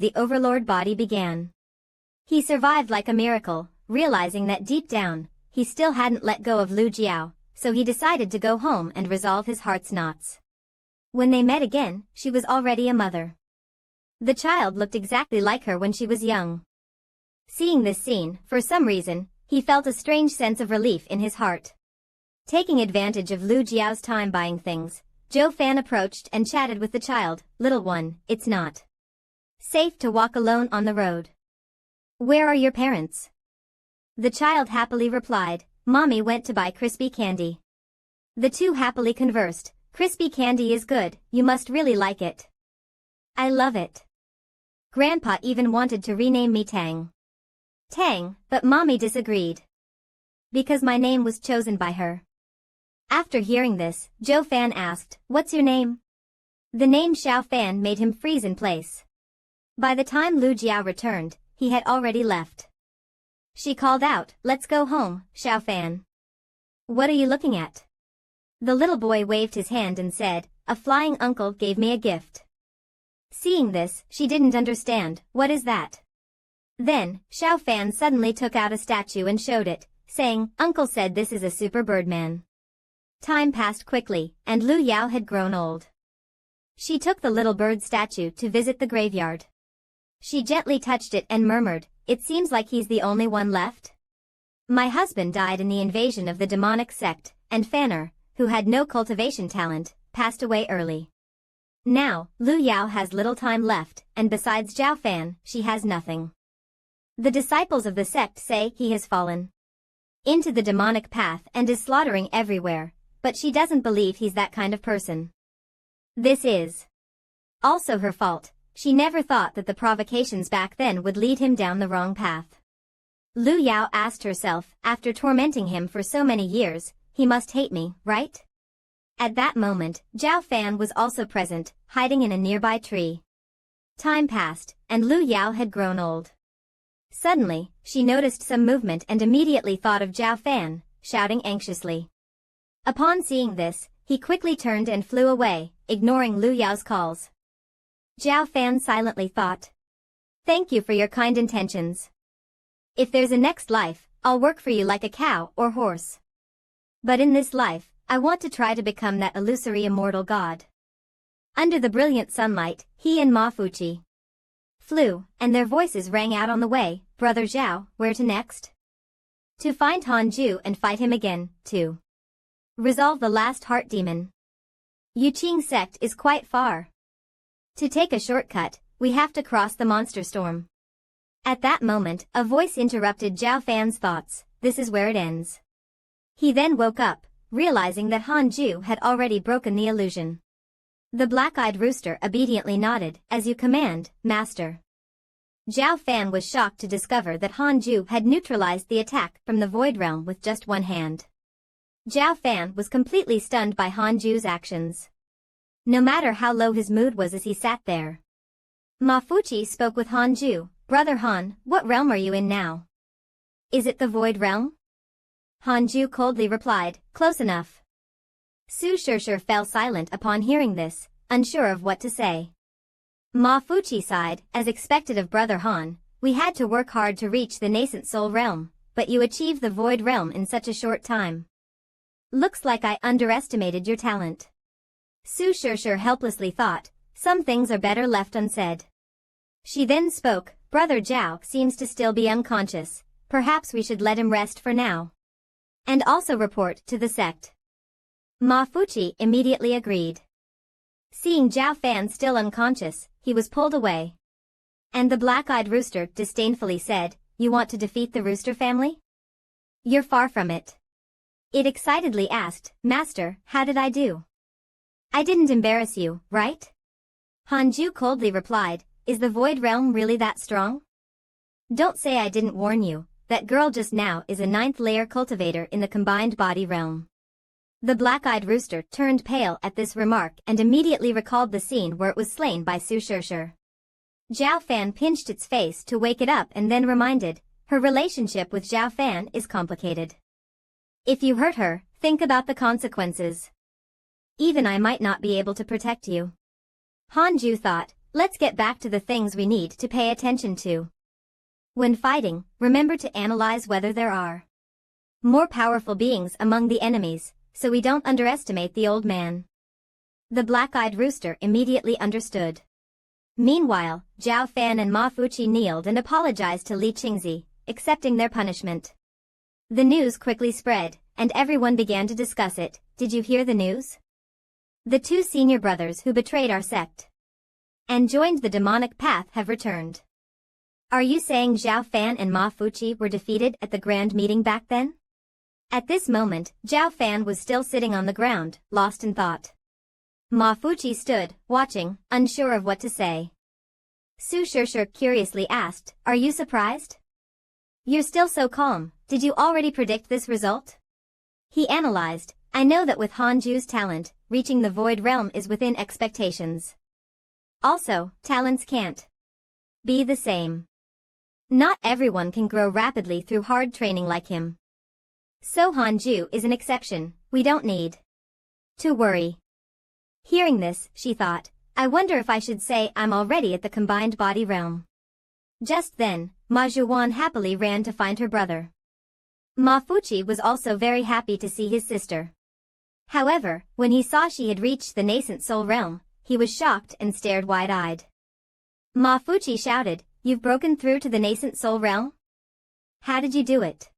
the overlord body began. He survived like a miracle, realizing that deep down, he still hadn't let go of Lu Jiao, so he decided to go home and resolve his heart's knots. When they met again, she was already a mother. The child looked exactly like her when she was young. Seeing this scene, for some reason, he felt a strange sense of relief in his heart. Taking advantage of Lu Jiao's time buying things, Zhou Fan approached and chatted with the child. "Little one, it's not safe to walk alone on the road. Where are your parents?" The child happily replied, "Mommy went to buy crispy candy." The two happily conversed. "Crispy candy is good, you must really like it." "I love it. Grandpa even wanted to rename me Tang." "Tang," but Mommy disagreed. "Because my name was chosen by her." After hearing this, Zhou Fan asked, "What's your name?" The name Xiao Fan made him freeze in place. By the time Lu Jiao returned, he had already left. She called out, "Let's go home, Xiao Fan." "What are you looking at?" The little boy waved his hand and said, "A flying uncle gave me a gift." Seeing this, she didn't understand. "What is that?" Then, Xiao Fan suddenly took out a statue and showed it, saying, "Uncle said this is a super birdman." Time passed quickly, and Lu Yao had grown old. She took the little bird statue to visit the graveyard. She gently touched it and murmured, "It seems like he's the only one left. My husband died in the invasion of the demonic sect, and Fanner, who had no cultivation talent, passed away early. Now, Lu Yao has little time left, and besides Zhao Fan, she has nothing. The disciples of the sect say he has fallen into the demonic path and is slaughtering everywhere, but she doesn't believe he's that kind of person. This is also her fault. She never thought that the provocations back then would lead him down the wrong path." Lu Yao asked herself, after tormenting him for so many years, "He must hate me, right?" At that moment, Zhao Fan was also present, hiding in a nearby tree. Time passed, and Lu Yao had grown old. Suddenly, she noticed some movement and immediately thought of Zhao Fan, shouting anxiously. Upon seeing this, he quickly turned and flew away, ignoring Lu Yao's calls. Zhao Fan silently thought, "Thank you for your kind intentions. If there's a next life, I'll work for you like a cow or horse. But in this life, I want to try to become that illusory immortal god." Under the brilliant sunlight, he and Ma Fuqi flew, and their voices rang out on the way. "Brother Zhao, where to next?" "To find Han Ju and fight him again, to resolve the last heart demon. Yuqing sect is quite far. To take a shortcut, we have to cross the monster storm." At that moment, a voice interrupted Zhao Fan's thoughts. "This is where it ends." He then woke up, realizing that Han Ju had already broken the illusion. The black-eyed rooster obediently nodded, "As you command, master." Zhao Fan was shocked to discover that Han Ju had neutralized the attack from the Void Realm with just one hand. Zhao Fan was completely stunned by Han Ju's actions. No matter how low his mood was as he sat there. Ma Fuqi spoke with Han Ju. "Brother Han, what realm are you in now?" "Is it the Void Realm?" Han Ju coldly replied, "Close enough." Su Shishir fell silent upon hearing this, unsure of what to say. Ma Fuqi sighed, "As expected of Brother Han, we had to work hard to reach the nascent soul realm, but you achieved the Void Realm in such a short time. Looks like I underestimated your talent." Su Shishir helplessly thought, "Some things are better left unsaid." She then spoke, "Brother Zhao seems to still be unconscious, perhaps we should let him rest for now. And also report to the sect." Ma Fuqi immediately agreed. Seeing Zhao Fan still unconscious, he was pulled away. And the black-eyed rooster disdainfully said, "You want to defeat the rooster family? You're far from it." It excitedly asked, "Master, how did I do? I didn't embarrass you, right?" Han Ju coldly replied, "Is the Void Realm really that strong? Don't say I didn't warn you, that girl just now is a 9th-layer cultivator in the combined body realm." The black-eyed rooster turned pale at this remark and immediately recalled the scene where it was slain by Su Shishir. Zhao Fan pinched its face to wake it up and then reminded, "Her relationship with Zhao Fan is complicated. If you hurt her, think about the consequences. Even I might not be able to protect you." Han Ju thought, let's get back to the things we need to pay attention to. When fighting, remember to analyze whether there are more powerful beings among the enemies, so we don't underestimate the old man. The black-eyed rooster immediately understood. Meanwhile, Zhao Fan and Ma Fuqi kneeled and apologized to Li Qingzi, accepting their punishment. The news quickly spread, and everyone began to discuss it. Did you hear the news? The two senior brothers who betrayed our sect and joined the demonic path have returned. Are you saying Zhao Fan and Ma Fuqi were defeated at the grand meeting back then? At this moment, Zhao Fan was still sitting on the ground, lost in thought. Ma Fuqi stood, watching, unsure of what to say. Su Shishir curiously asked, "Are you surprised? You're still so calm, did you already predict this result?" He analyzed, "I know that with Hanju's talent, reaching the void realm is within expectations. Also, talents can't be the same. Not everyone can grow rapidly through hard training like him. So Hanju is an exception, we don't need to worry." Hearing this, she thought, I wonder if I should say I'm already at the combined body realm. Just then, Ma Zhuan happily ran to find her brother. Ma Fuqi was also very happy to see his sister. However, when he saw she had reached the nascent soul realm, he was shocked and stared wide-eyed. Ma Fuqi shouted, "You've broken through to the nascent soul realm? How did you do it?"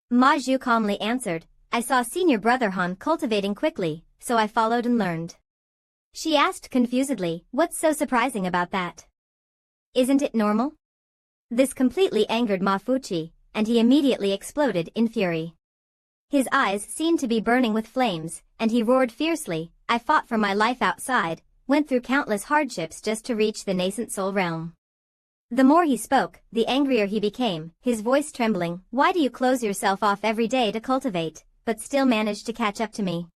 Ma Zhu calmly answered, "I saw senior brother Han cultivating quickly, so I followed and learned." She asked confusedly, "What's so surprising about that? Isn't it normal?" This completely angered Ma Fuqi, and he immediately exploded in fury. His eyes seemed to be burning with flames, and he roared fiercely, "I fought for my life outside, went through countless hardships just to reach the nascent soul realm." The more he spoke, the angrier he became, his voice trembling, "Why do you close yourself off every day to cultivate, but still manage to catch up to me?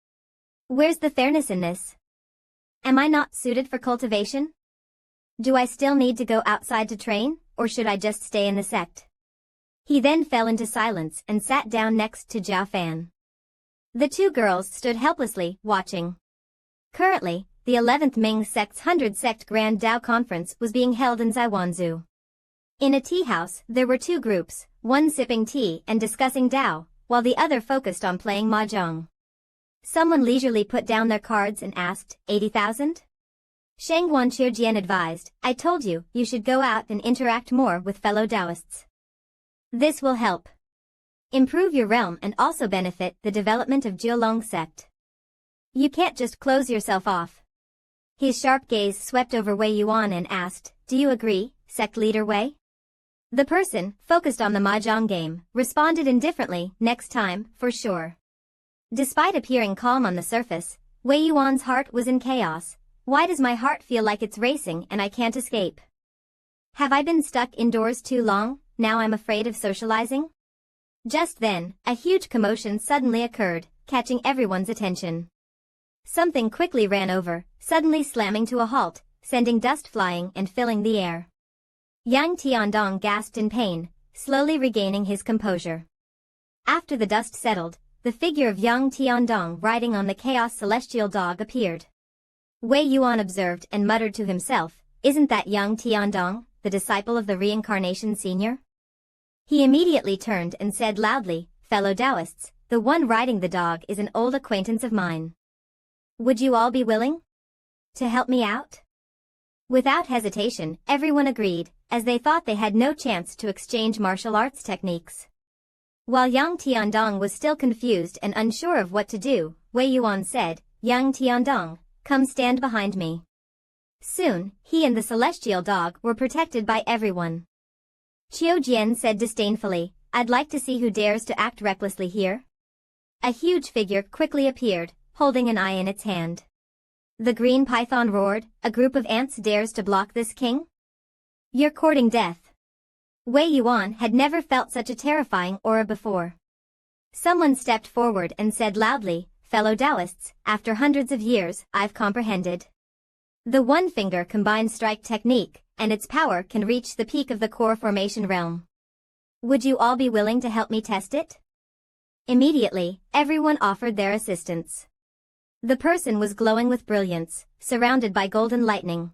Where's the fairness in this? Am I not suited for cultivation? Do I still need to go outside to train, or should I just stay in the sect?" He then fell into silence and sat down next to Zhao Fan. The two girls stood helplessly, watching. Currently, the 11th Ming Sect's 100 Sect Grand Dao Conference was being held in Zaiwanzu. In a tea house, there were two groups, one sipping tea and discussing Dao, while the other focused on playing mahjong. Someone leisurely put down their cards and asked, 80,000? Shangguan Qiujian advised, "I told you, you should go out and interact more with fellow Taoists. This will help improve your realm and also benefit the development of Jiulong sect. You can't just close yourself off." His sharp gaze swept over Wei Yuan and asked, "Do you agree, sect leader Wei?" The person, focused on the mahjong game, responded indifferently, "Next time, for sure." Despite appearing calm on the surface, Wei Yuan's heart was in chaos. "Why does my heart feel like it's racing and I can't escape? Have I been stuck indoors too long, now I'm afraid of socializing?" Just then, a huge commotion suddenly occurred, catching everyone's attention. Something quickly ran over, suddenly slamming to a halt, sending dust flying and filling the air. Yang Tiandong gasped in pain, slowly regaining his composure. After the dust settled, the figure of Yang Tiandong riding on the Chaos Celestial Dog appeared. Wei Yuan observed and muttered to himself, "Isn't that Yang Tiandong, the disciple of the reincarnation senior?" He immediately turned and said loudly, "Fellow Taoists, the one riding the dog is an old acquaintance of mine. Would you all be willing to help me out?" Without hesitation, everyone agreed, as they thought they had no chance to exchange martial arts techniques. While Yang Tiandong was still confused and unsure of what to do, Wei Yuan said, "Yang Tiandong, come stand behind me." Soon, he and the celestial dog were protected by everyone. Qiu Jian said disdainfully, "I'd like to see who dares to act recklessly here." A huge figure quickly appeared, holding an eye in its hand. The green python roared, "A group of ants dares to block this king? You're courting death." Wei Yuan had never felt such a terrifying aura before. Someone stepped forward and said loudly, "Fellow Taoists, after hundreds of years, I've comprehended. The one finger combined strike technique, and its power can reach the peak of the core formation realm. Would you all be willing to help me test it?" Immediately, everyone offered their assistance. The person was glowing with brilliance, surrounded by golden lightning.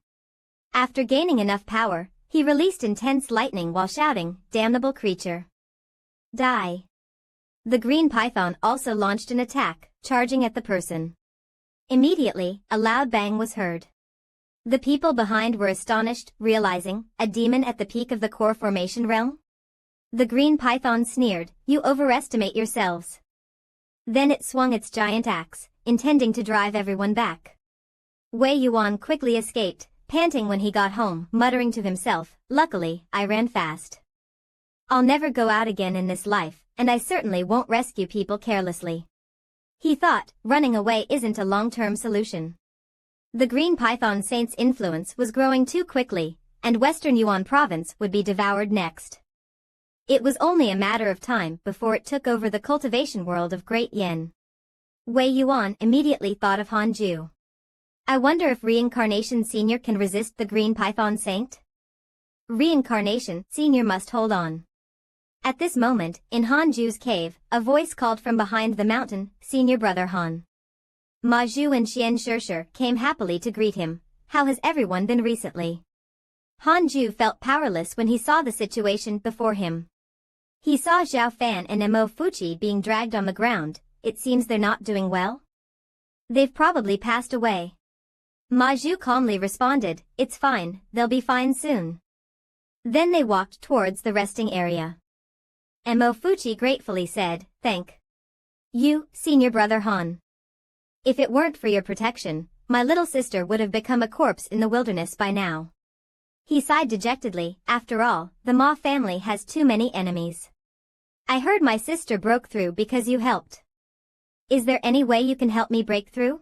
After gaining enough power, he released intense lightning while shouting, "Damnable creature! Die!" The green python also launched an attack, charging at the person. Immediately, a loud bang was heard. The people behind were astonished, realizing, a demon at the peak of the core formation realm? The green python sneered, "You overestimate yourselves." Then it swung its giant axe, intending to drive everyone back. Wei Yuan quickly escaped, panting when he got home, muttering to himself, "Luckily, I ran fast. I'll never go out again in this life, and I certainly won't rescue people carelessly." He thought, running away isn't a long-term solution. The green python saint's influence was growing too quickly, and Western Yuan province would be devoured next. It was only a matter of time before it took over the cultivation world of Great Yen. Wei Yuan immediately thought of Hanju. I wonder if Reincarnation Senior can resist the green python saint? Reincarnation Senior must hold on. At this moment, in Hanju's cave, a voice called from behind the mountain, "Senior brother Han." MANHWA and Xian Shishir came happily to greet him. "How has everyone been recently?" Hanju felt powerless when he saw the situation before him. He saw Zhao Fan and Mo Fuchi being dragged on the ground. It seems they're not doing well. They've probably passed away. MANHWA calmly responded, "It's fine, they'll be fine soon." Then they walked towards the resting area. Mo Fuchi gratefully said, "Thank you, Senior Brother Han. If it weren't for your protection, my little sister would have become a corpse in the wilderness by now." He sighed dejectedly. "After all, the Ma family has too many enemies. I heard my sister broke through because you helped. Is there any way you can help me break through?"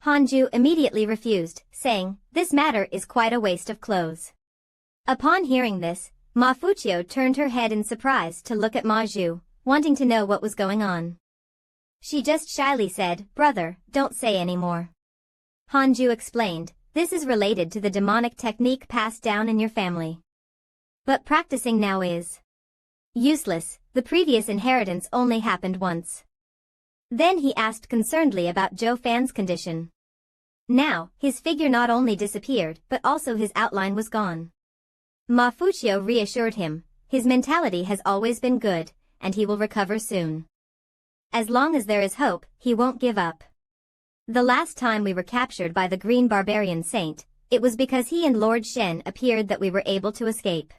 Hanju immediately refused, saying, "This matter is quite a waste of clothes." Upon hearing this, Ma Fuchio turned her head in surprise to look at Manhwa, wanting to know what was going on. She just shyly said, "Brother, don't say any more." Hanju explained, "This is related to the demonic technique passed down in your family. But practicing now is useless, the previous inheritance only happened once." Then he asked concernedly about Zhou Fan's condition. Now, his figure not only disappeared but also his outline was gone. Ma Fuchio reassured him, "His mentality has always been good, and he will recover soon. As long as there is hope, he won't give up. The last time we were captured by the Green Barbarian Saint, it was because he and Lord Shen appeared that we were able to escape."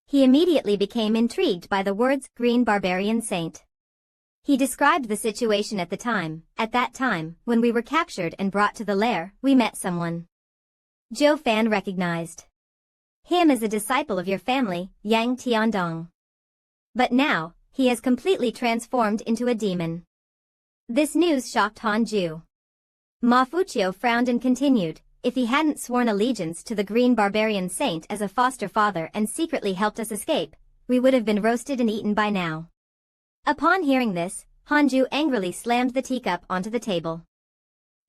He immediately became intrigued by the words, "Green Barbarian Saint." He described the situation at the time. "At that time, when we were captured and brought to the lair, we met someone Zhou Fan recognized him as a disciple of your family, Yang Tiandong. But now, he has completely transformed into a demon." This news shocked Hanju. Ma Fuchio frowned and continued, "If he hadn't sworn allegiance to the Green Barbarian Saint as a foster father and secretly helped us escape, we would have been roasted and eaten by now." Upon hearing this, Hanju angrily slammed the teacup onto the table.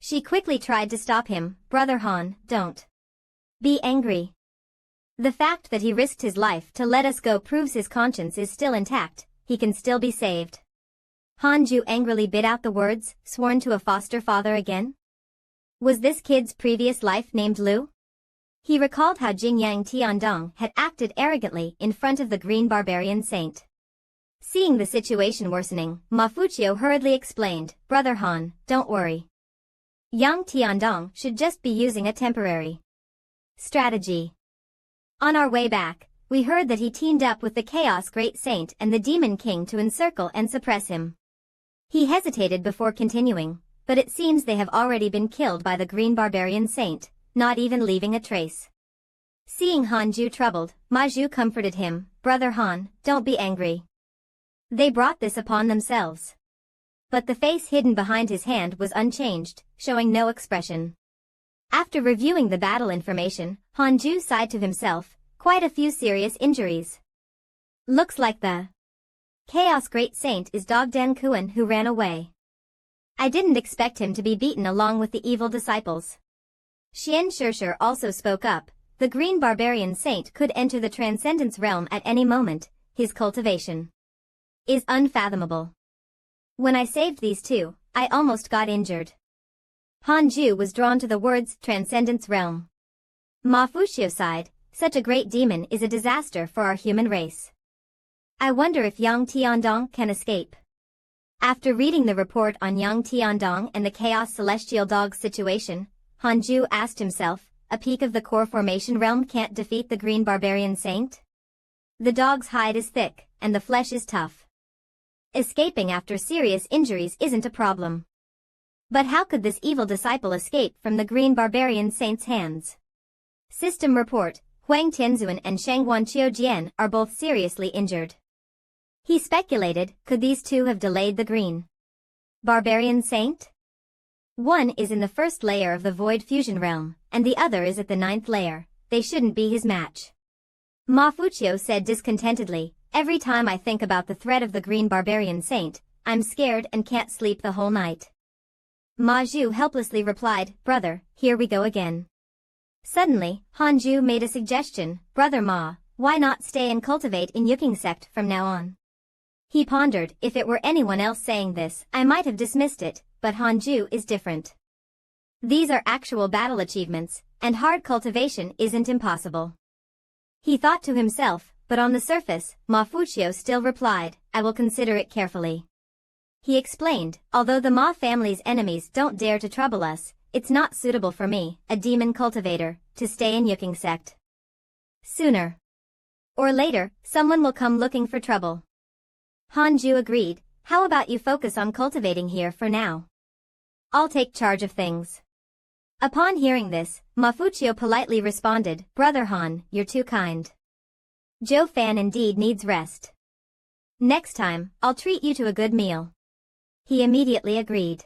She quickly tried to stop him. "Brother Han, don't be angry. The fact that he risked his life to let us go proves his conscience is still intact, he can still be saved." Hanju angrily bit out the words, "Sworn to a foster father again?" Was this kid's previous life named Lu? He recalled how Jingyang Tiandong had acted arrogantly in front of the Green Barbarian Saint. Seeing the situation worsening, Ma Fuchio hurriedly explained, "Brother Han, don't worry. Yang Tiandong should just be using a temporary strategy. On our way back, we heard that he teamed up with the Chaos Great Saint and the Demon King to encircle and suppress him." He hesitated before continuing, "But it seems they have already been killed by the Green Barbarian Saint, not even leaving a trace." Seeing Hanju troubled, Manhwa comforted him, "Brother Han, don't be angry. They brought this upon themselves." But the face hidden behind his hand was unchanged, showing no expression. After reviewing the battle information, Hanju sighed to himself, "Quite a few serious injuries. Looks like the Chaos Great Saint is Dogdan Kuan who ran away. I didn't expect him to be beaten along with the evil disciples." Xian Shishir also spoke up, "The Green Barbarian Saint could enter the Transcendence realm at any moment, his cultivation is unfathomable. When I saved these two, I almost got injured." Hanju was drawn to the words Transcendence realm. Ma Fuxiu sighed, such a great demon is a disaster for our human race. I wonder if Yang Tiandong can escape. After reading the report on Yang Tiandong and the Chaos Celestial Dog situation, Hanju asked himself, a peak of the core formation realm can't defeat the green barbarian saint? The dog's hide is thick, and the flesh is tough. Escaping after serious injuries isn't a problem. But how could this evil disciple escape from the green barbarian saint's hands? System report, Huang Tianzuan and Shangguan Qiujian are both seriously injured. He speculated, could these two have delayed the green barbarian saint? One is in the first layer of the void fusion realm, and the other is at the 9th layer. They shouldn't be his match. Ma Fuxiu said discontentedly, every time I think about the threat of the green barbarian saint, I'm scared and can't sleep the whole night. Ma Zhu helplessly replied, brother, here we go again. Suddenly, Hanju made a suggestion, brother Ma, why not stay and cultivate in Yuking sect from now on? He pondered, if it were anyone else saying this, I might have dismissed it, but Hanju is different. These are actual battle achievements, and hard cultivation isn't impossible. He thought to himself, but on the surface, Ma Fuxiu still replied, I will consider it carefully. He explained, although the Ma family's enemies don't dare to trouble us, it's not suitable for me, a demon cultivator, to stay in Yuking sect. Sooner or later, someone will come looking for trouble. Hanju agreed, how about you focus on cultivating here for now? I'll take charge of things. Upon hearing this, Ma Fuxiu politely responded, brother Han, you're too kind. Zhou Fan indeed needs rest. Next time, I'll treat you to a good meal. He immediately agreed.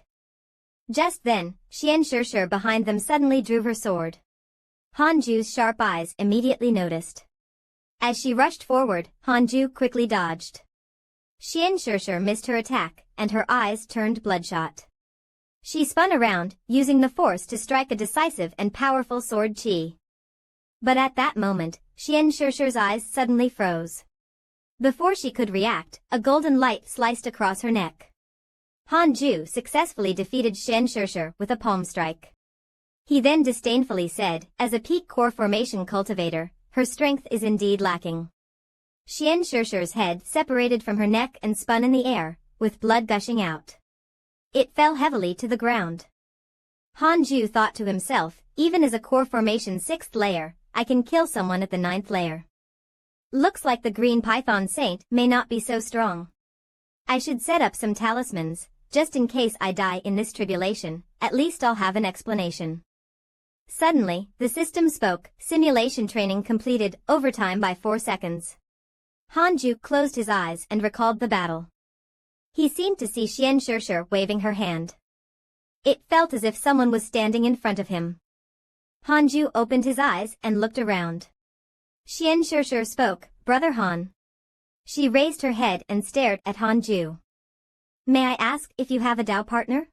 Just then, Xian Shishir behind them suddenly drew her sword. Hanju's sharp eyes immediately noticed. As she rushed forward, Hanju quickly dodged. Xian Shishir missed her attack, and her eyes turned bloodshot. She spun around, using the force to strike a decisive and powerful sword chi. But at that moment, Xian Shishir's eyes suddenly froze. Before she could react, a golden light sliced across her neck. Hanju successfully defeated Xian Shishir with a palm strike. He then disdainfully said, as a peak core formation cultivator, her strength is indeed lacking. Xian Shishir's head separated from her neck and spun in the air, with blood gushing out. It fell heavily to the ground. Hanju thought to himself, even as a core formation 6th layer, I can kill someone at the 9th layer. Looks like the green python saint may not be so strong. I should set up some talismans, just in case I die in this tribulation, at least I'll have an explanation. Suddenly, the system spoke, simulation training completed, overtime by 4 seconds. Hanju closed his eyes and recalled the battle. He seemed to see Xian Shishir waving her hand. It felt as if someone was standing in front of him. Hanju opened his eyes and looked around. Xian Shishir spoke, brother Han. She raised her head and stared at Hanju. May I ask if you have a Dao partner?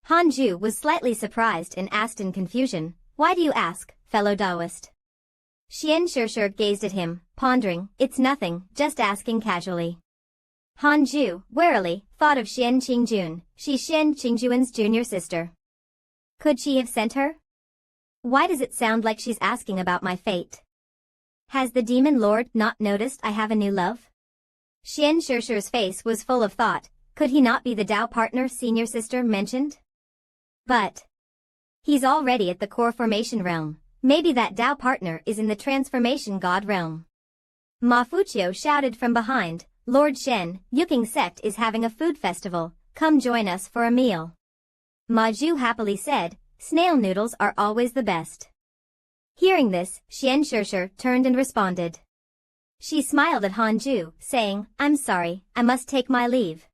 Hanju was slightly surprised and asked in confusion, why do you ask, fellow Daoist? Xian Shishir gazed at him, pondering, it's nothing, just asking casually. Hanju, warily, thought of Xian Qingjun, she's Xian Qingjuan's junior sister. Could she have sent her? Why does it sound like she's asking about my fate? Has the demon lord not noticed I have a new love? Xian Shishir's face was full of thought, could he not be the Dao partner senior sister mentioned? But he's already at the core formation realm, maybe that Dao partner is in the transformation god realm. Ma Fuxiu shouted from behind, Lord Shen, Yuking sect is having a food festival, come join us for a meal. Ma Zhu happily said, snail noodles are always the best. Hearing this, Xian Shishir turned and responded. She smiled at Hanju, saying, I'm sorry, I must take my leave.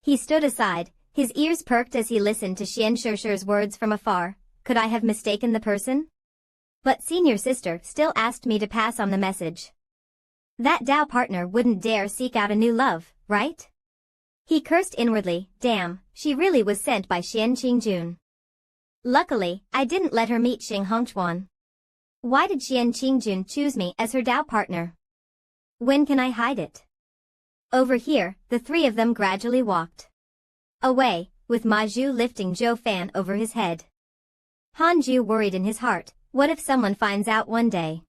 He stood aside, his ears perked as he listened to Xian Shishir's words from afar, could I have mistaken the person? But senior sister still asked me to pass on the message. That Dao partner wouldn't dare seek out a new love, right? He cursed inwardly, damn, she really was sent by Xian Qingjun. Luckily, I didn't let her meet Xing Hongchuan. Why did Xian Qingjun choose me as her Dao partner? When can I hide it? Over here, the three of them gradually walked away, with Ma Zhu lifting Zhou Fan over his head. Hanju worried in his heart, What if someone finds out one day?